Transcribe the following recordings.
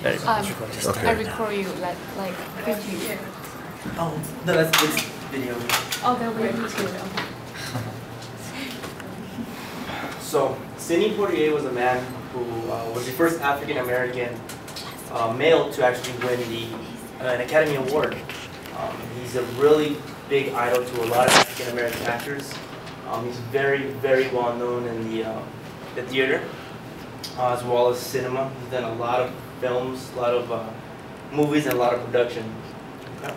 Okay. I record you like video. Oh, no, that's video. Oh, there will be too. So, Sidney Poitier was a man who was the first African American male to actually win an Academy Award. He's a really big idol to a lot of African American actors. He's very, very well known in the theater, as well as cinema. He's done a lot of films, a lot of movies, and a lot of production. Okay.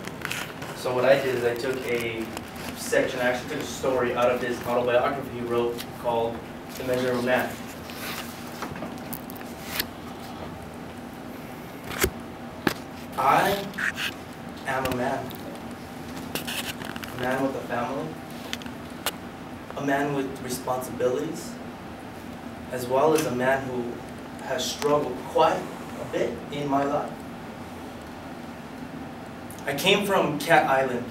So what I did is I took a section, I actually took a story out of this autobiography he wrote called The Measure of a Man. I am a man with a family, a man with responsibilities, as well as a man who has struggled quite a bit in my life. I came from Cat Island.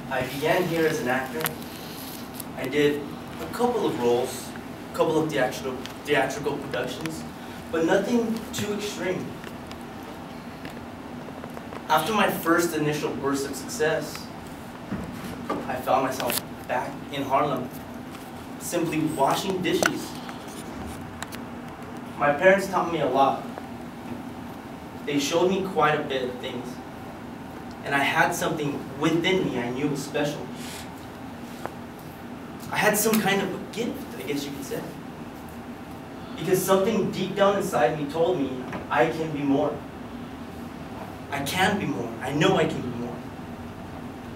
I began here as an actor. I did a couple of roles, a couple of theatrical productions, but nothing too extreme. After my first initial burst of success, I found myself back in Harlem, simply washing dishes. My parents taught me a lot. They showed me quite a bit of things. And I had something within me I knew was special. I had some kind of a gift, I guess you could say. Because something deep down inside me told me I can be more. I can be more. I know I can be more.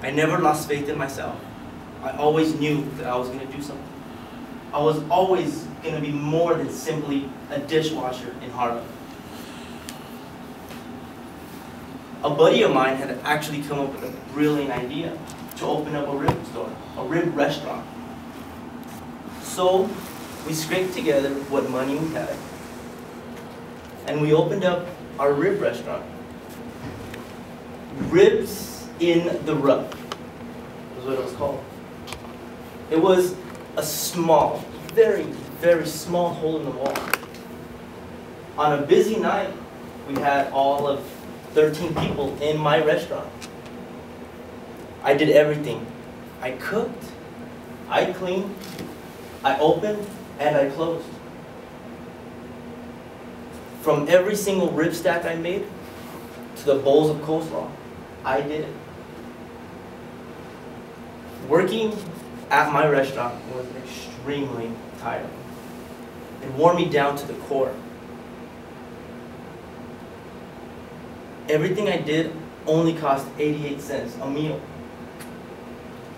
I never lost faith in myself. I always knew that I was going to do something. I was always going to be more than simply a dishwasher in Harlem. A buddy of mine had actually come up with a brilliant idea to open up a rib store, a rib restaurant. So we scraped together what money we had, and we opened up our rib restaurant. Ribs in the Rough was what it was called. It was a small, very, very small hole in the wall. On a busy night, we had all of 13 people in my restaurant. I did everything. I cooked, I cleaned, I opened, and I closed. From every single rib stack I made to the bowls of coleslaw, I did it. Working at my restaurant was extremely tiring. It wore me down to the core. Everything I did only cost 88 cents a meal.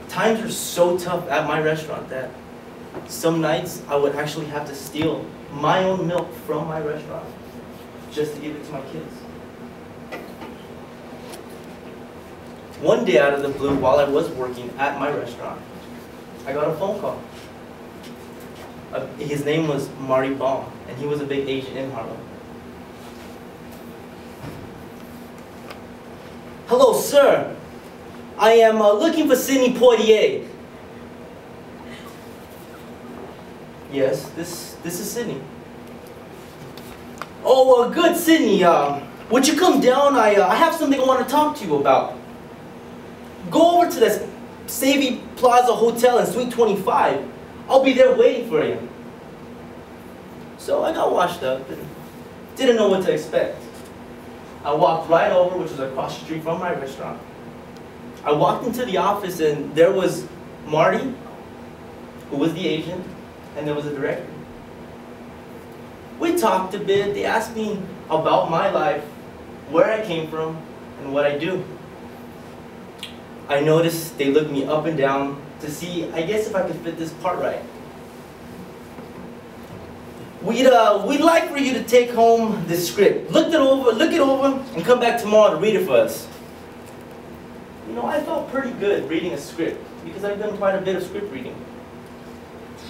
Times were so tough at my restaurant that some nights I would actually have to steal my own milk from my restaurant just to give it to my kids. One day out of the blue, while I was working at my restaurant, I got a phone call. His name was Marty Baum, and he was a big agent in Harlem. Hello, sir. I am looking for Sidney Poitier. Yes, this is Sidney. Oh, good, Sidney. Would you come down? I have something I want to talk to you about. Go over to the Savvy Plaza Hotel in Suite 25. I'll be there waiting for you. So I got washed up and didn't know what to expect. I walked right over, which was across the street from my restaurant. I walked into the office and there was Marty, who was the agent, and there was a director. We talked a bit. They asked me about my life, where I came from, and what I do. I noticed they looked me up and down to see, I guess, if I could fit this part right. We'd like for you to take home this script. Look it over, and come back tomorrow to read it for us. You know, I felt pretty good reading a script because I've done quite a bit of script reading.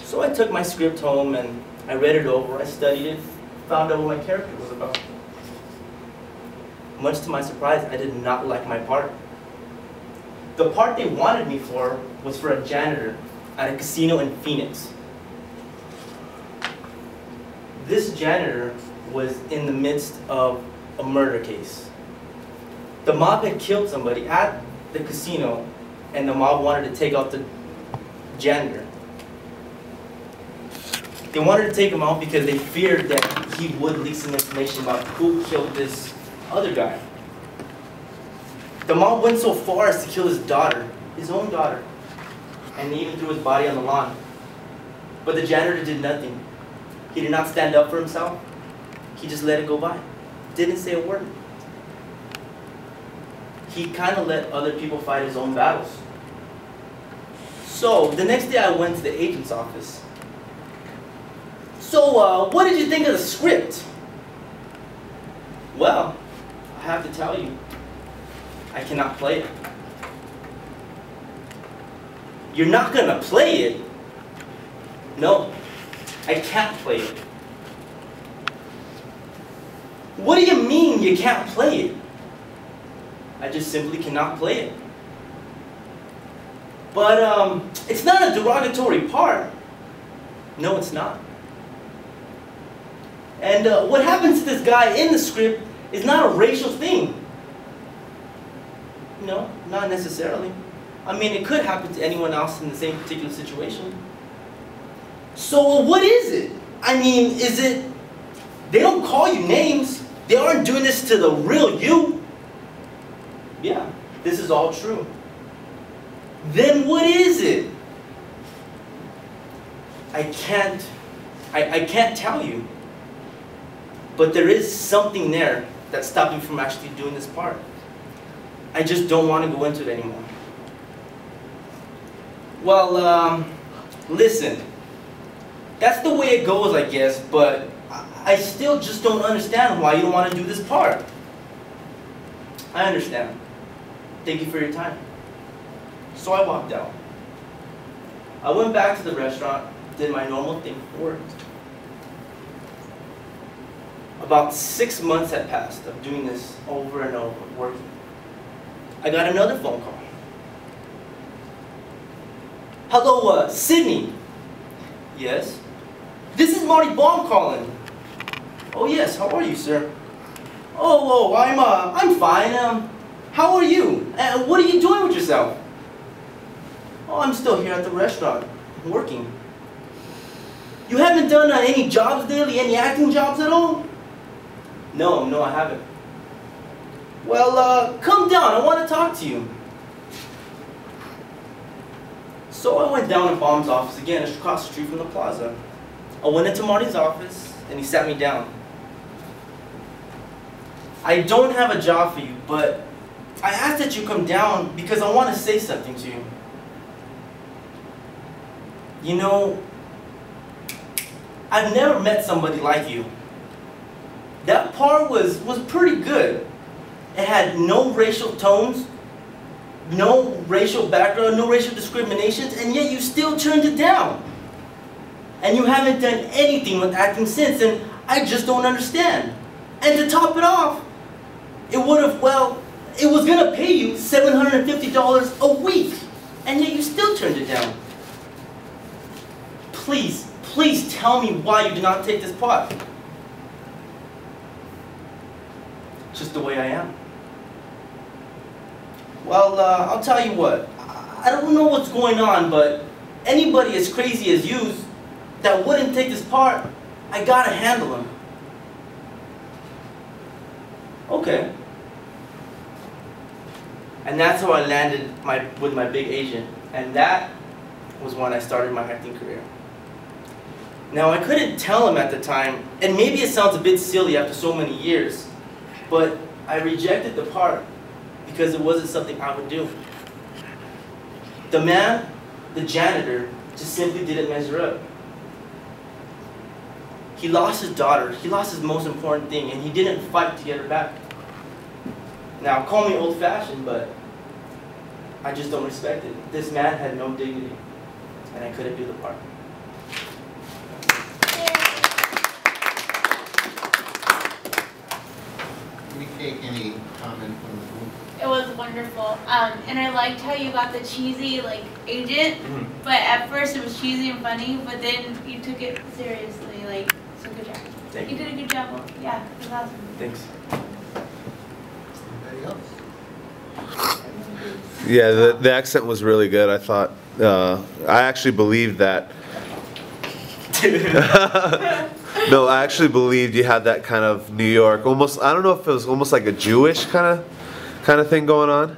So I took my script home and I read it over, I studied it, found out what my character was about. Much to my surprise, I did not like my part. The part they wanted me for was for a janitor at a casino in Phoenix. This janitor was in the midst of a murder case. The mob had killed somebody at the casino, and the mob wanted to take out the janitor. They wanted to take him out because they feared that he would leak some information about who killed this other guy. The mob went so far as to kill his daughter, his own daughter, and he even threw his body on the lawn. But the janitor did nothing. He did not stand up for himself. He just let it go by. Didn't say a word. He kind of let other people fight his own battles. So, the next day I went to the agent's office. So, what did you think of the script? Well, I have to tell you, I cannot play it. You're not gonna play it? No, I can't play it. What do you mean you can't play it? I just simply cannot play it. But it's not a derogatory part. No, it's not. And what happens to this guy in the script is not a racial thing. No, not necessarily. I mean, it could happen to anyone else in the same particular situation. So what is it? I mean, is it, they don't call you names. They aren't doing this to the real you. Yeah, this is all true. Then what is it? I can't tell you. But there is something there that's stopping me from actually doing this part. I just don't want to go into it anymore. Well, listen. That's the way it goes, I guess, but I still just don't understand why you don't want to do this part. I understand. Thank you for your time. So I walked out. I went back to the restaurant, did my normal thing, worked. About 6 months had passed of doing this over and over, working. I got another phone call. Hello, Sydney. Yes? This is Marty Baum calling. Oh yes, how are you, sir? Oh, I'm fine. How are you? What are you doing with yourself? Oh, I'm still here at the restaurant, working. You haven't done any jobs lately, any acting jobs at all? No, I haven't. Well, come down, I want to talk to you. So I went down to Baum's office again, across the street from the plaza. I went into Marty's office, and he sat me down. I don't have a job for you, but I asked that you come down because I want to say something to you. You know, I've never met somebody like you. That part was pretty good. It had no racial tones, no racial background, no racial discriminations, and yet you still turned it down. And you haven't done anything with acting since, and I just don't understand. And to top it off, it was gonna pay you $750 a week, and yet you still turned it down. Please tell me why you did not take this part. Just the way I am. Well, I'll tell you what. I don't know what's going on, but anybody as crazy as you that wouldn't take this part, I gotta handle him. Okay. And that's how I landed with my big agent. And that was when I started my acting career. Now, I couldn't tell him at the time, and maybe it sounds a bit silly after so many years, but I rejected the part because it wasn't something I would do. The man, the janitor, just simply didn't measure up. He lost his daughter, he lost his most important thing, and he didn't fight to get her back. Now, call me old-fashioned, but I just don't respect it. This man had no dignity, and I couldn't do the part. Can we take any comment from the group? It was wonderful. And I liked how you got the cheesy, agent, but at first it was cheesy and funny, but then you took it seriously, so good job. Thank You you. did a good job. Yeah, it was awesome. Thanks. Anybody else? Yeah, the accent was really good. I thought, I actually believed that. No, I actually believed you had that kind of New York, almost, I don't know if it was almost like a Jewish kind of thing going on,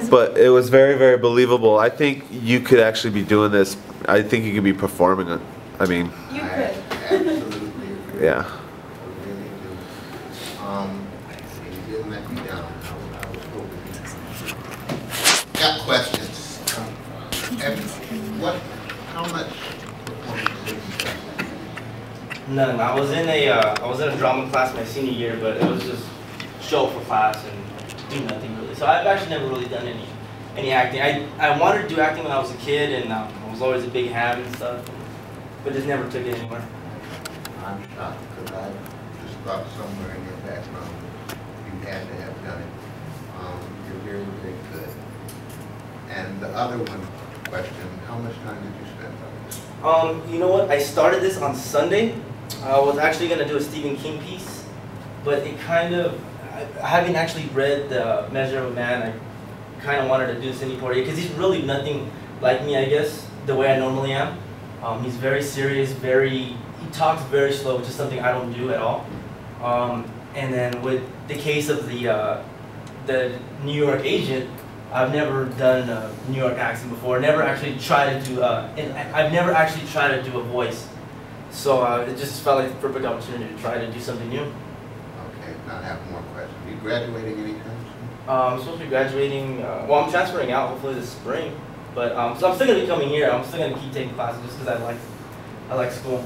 but it was very, very believable. I think you could actually be doing this. I think you could be performing it. I mean, You I could. absolutely agree. yeah. I really do. You didn't let me down. I was hoping. Got questions. How much performance did you spend? None. I was in a drama class my senior year, but it was just show up for class and do nothing really. So I've actually never really done any acting. I wanted to do acting when I was a kid, and I was always a big ham and stuff, but just never took it anywhere. I'm shocked because I just thought somewhere in your background you had to have done it. You're very, very good. And the other question, how much time did you spend on this? You know what? I started this on Sunday. I was actually gonna do a Stephen King piece, but it kind of, I haven't actually read The Measure of a Man. I kind of wanted to do Sidney Poitier because he's really nothing like me, I guess, the way I normally am. He's very serious, he talks very slow, which is something I don't do at all. And then with the case of the New York agent, I've never done a New York accent before. Never actually tried to do, I've never actually tried to do a voice. So it just felt like the perfect opportunity to try to do something new. Okay, now I have more questions. Are you graduating anytime soon? I'm supposed to be graduating, well, I'm transferring out hopefully this spring. But so I'm still going to be coming here. I'm still going to keep taking classes just because I like school.